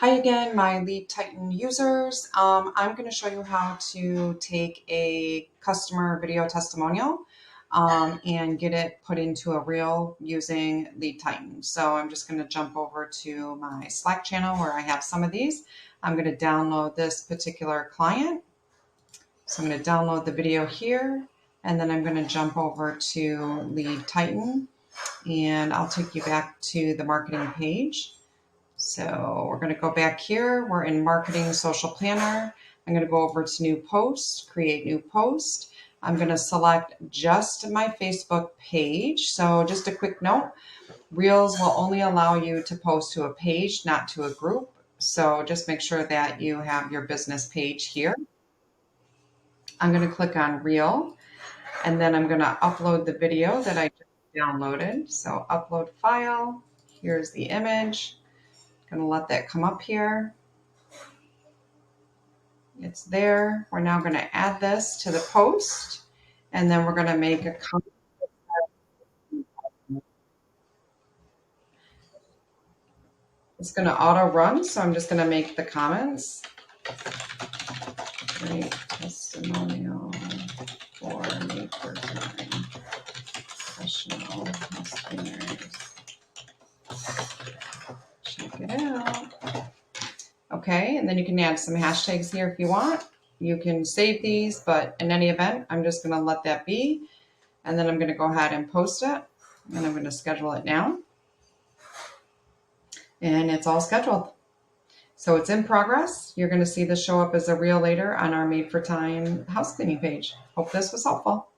Hi again, my Lead Titan users. I'm going to show you how to take a customer video testimonial and get it put into a reel using Lead Titan. So I'm just going to jump over to my Slack channel where I have some of these. I'm going to download this particular client. So I'm going to download the video here, and then I'm going to jump over to Lead Titan, and I'll take you back to the marketing page. So we're going to go back here. We're in Marketing Social Planner. I'm going to go over to New Post, Create New Post. I'm going to select just my Facebook page. So just a quick note, Reels will only allow you to post to a page, not to a group. So just make sure that you have your business page here. I'm going to click on Reel, and then I'm going to upload the video that I just downloaded. So upload file. Here's the image. Going to let that come up here. It's there. We're now going to add this to the post, and then we're going to make a comment. It's going to auto run, so I'm just going to make the comments. Great testimonial for me for time. Professional customers. Check it out. Okay, and then you can add some hashtags here if you want. You can save these, but in any event, I'm just going to let that be. And then I'm going to go ahead and post it, and I'm going to schedule it now. And it's all scheduled. So it's in progress. You're going to see this show up as a reel later on our Made for Time house cleaning page. Hope this was helpful.